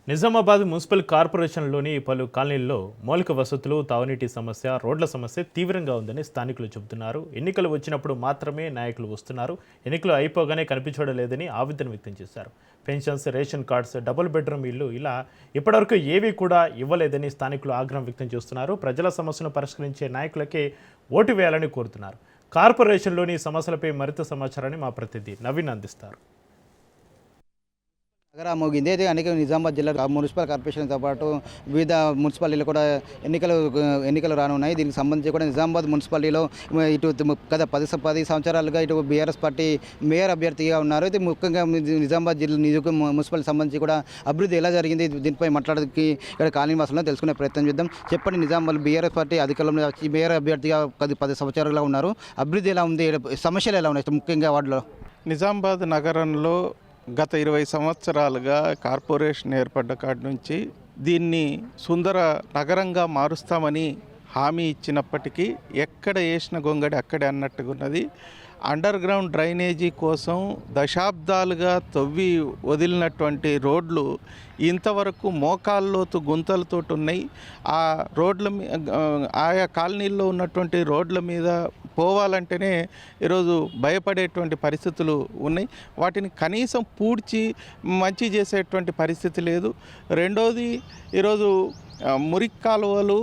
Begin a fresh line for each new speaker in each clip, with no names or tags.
Nizamabad municipal కార్పొరేషన్లోని పలు కాలనీల్లో మౌలిక వసతులు, తాగునీటి సమస్య, రోడ్ల సమస్య తీవ్రంగా ఉందని స్థానికులు చెబుతున్నారు. ఎన్నికలు వచ్చినప్పుడు మాత్రమే నాయకులు వస్తున్నారు. ఎన్నికలు అయిపోగానే కనిపించడం లేదని ఆవేదన వ్యక్తం చేశారు. Pensions, ration cards, double bedroom ఇల్లు ఇలా ఇప్పటివరకు ఏవీ కూడా ఇవ్వలేదని స్థానికులు ఆగ్రహం వ్యక్తం చేస్తున్నారు. ప్రజల సమస్యను పరిష్కరించే నాయకులకే ఓటు వేయాలని కోరుతున్నారు. కార్పొరేషన్లోని సమస్యలపై మరింత సమాచారాన్ని మా ప్రతినిధి నవీన్ అందిస్తారు.
నగర మోగింది అయితే అనేక నిజామాబాద్ జిల్లా మున్సిపల్ కార్పొరేషన్తో పాటు వివిధ మున్సిపాలిటీలు కూడా ఎన్నికలు రానున్నాయి. దీనికి సంబంధించి కూడా నిజామాబాద్ మున్సిపాలిటీలో ఇటు గత 10 సంవత్సరాలుగా ఇటు బీఆర్ఎస్ పార్టీ మేయర్ అభ్యర్థిగా ఉన్నారు. అయితే ముఖ్యంగా నిజామాబాద్ జిల్లా మున్సిపల్ సంబంధించి కూడా అభివృద్ధి ఎలా జరిగింది దీనిపై మాట్లాడడానికి ఇక్కడ కాలనీ వాసులను తెలుసుకునే ప్రయత్నం చేద్దాం. చెప్పండి, నిజామాబాద్ బీఆర్ఎస్ పార్టీ అధికారంలో వచ్చి మేయర్ అభ్యర్థిగా 10 సంవత్సరాలుగా ఉన్నారు. అభివృద్ధి ఎలా ఉంది, సమస్యలు ఎలా ఉన్నాయి ముఖ్యంగా వాటిలో?
నిజామాబాద్ నగరంలో గత 20 సంవత్సరాలుగా కార్పొరేషన్ ఏర్పడ్డ కాడి నుంచి దీన్ని సుందర నగరంగా మారుస్తామని హామీ ఇచ్చినప్పటికీ ఎక్కడ వేసిన గొంగడి అక్కడే అన్నట్టుగా ఉన్నది. అండర్ గ్రౌండ్ డ్రైనేజీ కోసం దశాబ్దాలుగా తవ్వి వదిలినటువంటి రోడ్లు ఇంతవరకు మోకాల్లోతు గుంతలతో ఉన్నాయి. ఆ రోడ్ల ఆయా కాలనీల్లో ఉన్నటువంటి రోడ్ల మీద పోవాలంటేనే ఈరోజు భయపడేటువంటి పరిస్థితులు ఉన్నాయి. వాటిని కనీసం పూడ్చి మంచి చేసేటువంటి పరిస్థితి లేదు. రెండోది, ఈరోజు మురికి కాలువలు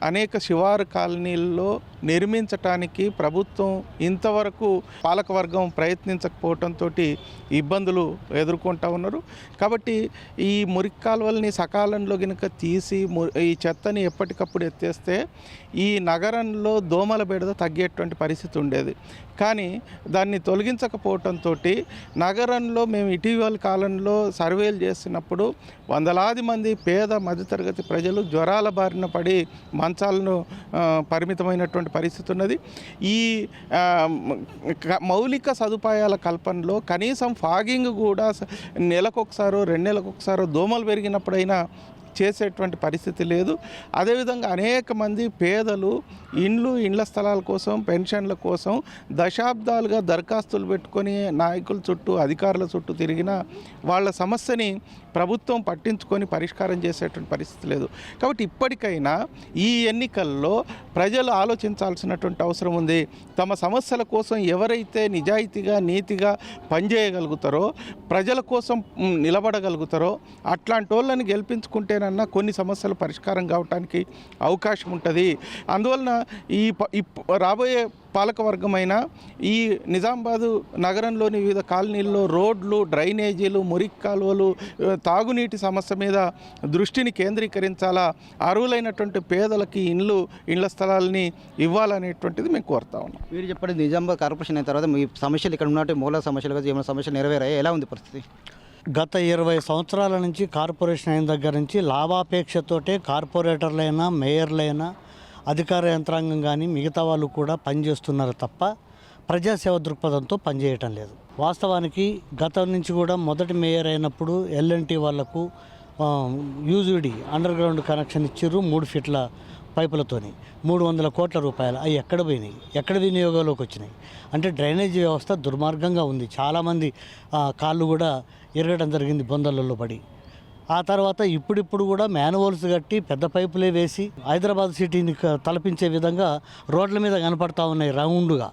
అనేక శివారు కాలనీల్లో నిర్మించటానికి ప్రభుత్వం ఇంతవరకు పాలకవర్గం ప్రయత్నించకపోవడంతో ఇబ్బందులు ఎదుర్కొంటూ ఉన్నారు. కాబట్టి ఈ మురికి కాలువల్ని సకాలంలో కనుక తీసి ఈ చెత్తని ఎప్పటికప్పుడు ఎత్తేస్తే ఈ నగరంలో దోమల బెడద తగ్గేటువంటి పరిస్థితి ఉండేది. కానీ దాన్ని తొలగించకపోవడంతో నగరంలో మేము ఇటీవల కాలంలో సర్వేలు చేస్తున్నప్పుడు వందలాది మంది పేద మధ్యతరగతి ప్రజలు జ్వరాల బారిన పడి మంచాలను పరిమితమైనటువంటి పరిస్థితి ఉన్నది. ఈ మౌలిక సదుపాయాల కల్పనలో కనీసం ఫాగింగ్ కూడా నెలకొకసారో 2 నెలలకొకసారో దోమలు పెరిగినప్పుడైనా చేసేటువంటి పరిస్థితి లేదు. అదేవిధంగా అనేక మంది పేదలు ఇండ్ల స్థలాల కోసం, పెన్షన్ల కోసం దశాబ్దాలుగా దరఖాస్తులు పెట్టుకొని నాయకుల చుట్టూ, అధికారుల చుట్టూ తిరిగిన వాళ్ళ సమస్యని ప్రభుత్వం పట్టించుకొని పరిష్కారం చేసేటువంటి పరిస్థితి లేదు. కాబట్టి ఇప్పటికైనా ఈ ఎన్నికల్లో ప్రజలు ఆలోచించాల్సినటువంటి అవసరం ఉంది. తమ సమస్యల కోసం ఎవరైతే నిజాయితీగా, నీతిగా పనిచేయగలుగుతారో, ప్రజల కోసం నిలబడగలుగుతారో అట్లాంటి వాళ్ళని గెలిపించుకుంటేనన్నా కొన్ని సమస్యలు పరిష్కారం కావడానికి అవకాశం ఉంటుంది. అందువలన ఈ రాబోయే పాలకవర్గమైన ఈ నిజామాబాదు నగరంలోని వివిధ కాలనీల్లో రోడ్లు, డ్రైనేజీలు, మురికి కాలువలు, తాగునీటి సమస్య మీద దృష్టిని కేంద్రీకరించాలా, అర్హులైనటువంటి పేదలకి ఇండ్ల స్థలాలని ఇవ్వాలనేటువంటిది మేము కోరుతా ఉన్నాం.
మీరు చెప్పండి, నిజామాబాద్ కార్పొరేషన్ అయిన తర్వాత మీ సమస్యలు ఇక్కడ ఉన్నట్టు మూల సమస్యలు కదా, ఏమైనా సమస్యలు నెరవేరాయి? ఎలా ఉంది పరిస్థితి?
గత 20 సంవత్సరాల నుంచి కార్పొరేషన్ అయిన దగ్గర నుంచి లాభాపేక్షతోటే కార్పొరేటర్లైనా, మేయర్లైనా, అధికార యంత్రాంగం కానీ మిగతా వాళ్ళు కూడా పనిచేస్తున్నారు తప్ప ప్రజాసేవ దృక్పథంతో పనిచేయటం లేదు. వాస్తవానికి గతం నుంచి కూడా మొదటి మేయర్ అయినప్పుడు ఎల్ఎన్టీ వాళ్లకు యూజీడీ అండర్ గ్రౌండ్ కనెక్షన్ ఇచ్చిర్రు 3 ఫీట్ల పైపులతోని 300 కోట్ల రూపాయలు. అవి ఎక్కడ పోయినాయి, ఎక్కడ వినియోగంలోకి వచ్చినాయి? అంటే డ్రైనేజీ వ్యవస్థ దుర్మార్గంగా ఉంది. చాలామంది కాళ్ళు కూడా ఇరగడం జరిగింది బొందలలో పడి. ఆ తర్వాత ఇప్పుడిప్పుడు కూడా మాన్యువల్స్ కట్టి పెద్ద పైపులే వేసి హైదరాబాద్ సిటీని తలపించే విధంగా రోడ్ల మీద కనపడతా ఉన్నాయి రౌండ్గా.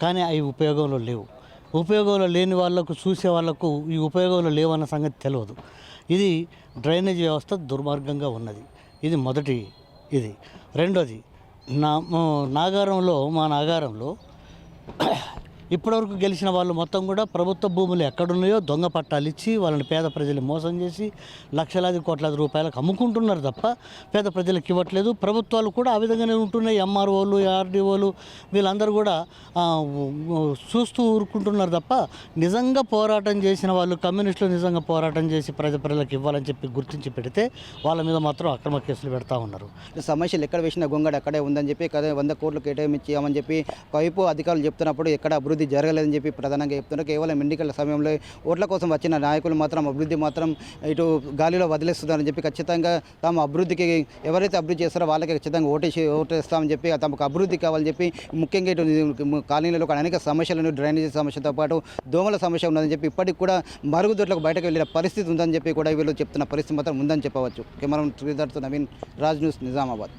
కానీ అవి ఉపయోగంలో లేవు. ఉపయోగంలో లేని వాళ్ళకు, చూసే వాళ్ళకు ఈ ఉపయోగంలో లేవన్న సంగతి తెలియదు. ఇది డ్రైనేజ్ వ్యవస్థ దుర్మార్గంగా ఉన్నది. ఇది మొదటి. ఇది రెండోది, మా నాగారంలో ఇప్పటివరకు గెలిచిన వాళ్ళు మొత్తం కూడా ప్రభుత్వ భూములు ఎక్కడున్నాయో దొంగ పట్టాలు ఇచ్చి వాళ్ళని పేద ప్రజలు మోసం చేసి లక్షలాది కోట్లాది రూపాయలకు అమ్ముకుంటున్నారు తప్ప పేద ప్రజలకు ఇవ్వట్లేదు. ప్రభుత్వాలు కూడా ఆ విధంగానే ఉంటున్నాయి. ఎంఆర్ఓలు, ఆర్డీఓలు వీళ్ళందరూ కూడా చూస్తూ ఊరుకుంటున్నారు తప్ప నిజంగా పోరాటం చేసిన వాళ్ళు, కమ్యూనిస్టులు నిజంగా పోరాటం చేసి ప్రజలకు ఇవ్వాలని చెప్పి గుర్తించి పెడితే వాళ్ళ మీద మాత్రం అక్రమ కేసులు పెడతా ఉన్నారు.
సమస్యలు ఎక్కడ వేసిన గొంగడి అక్కడే ఉందని చెప్పి 100 కోట్లు కేటాయించామని చెప్పి వైపు అధికారులు చెప్తున్నప్పుడు ఎక్కడ అభివృద్ధి అభివృద్ధి జరగలేదని చెప్పి ప్రధానంగా చెప్తున్నారు. కేవలం ఎన్నికల సమయంలో ఓట్ల కోసం వచ్చిన నాయకులు మాత్రం అభివృద్ధి మాత్రం ఇటు గాలిలో వదిలేస్తున్నారని చెప్పి ఖచ్చితంగా తాము అభివృద్ధికి ఎవరైతే అభివృద్ధి చేస్తారో వాళ్ళకి ఖచ్చితంగా ఓటేస్తామని చెప్పి తమకు అభివృద్ధి కావాలని చెప్పి ముఖ్యంగా ఇటు కాలనీలో అనేక సమస్యలను డ్రైనేజీ సమస్యతో పాటు దోమల సమస్య ఉన్నదని చెప్పి ఇప్పటికి కూడా మరుగుదొడ్లకు బయటకు వెళ్ళిన పరిస్థితి ఉందని చెప్పి కూడా వీళ్ళు చెప్తున్న పరిస్థితి మాత్రం ఉందని చెప్పవచ్చు. కెమెరా శ్రీధర్తో నవీన్, రాజ్ న్యూస్, నిజామాబాద్.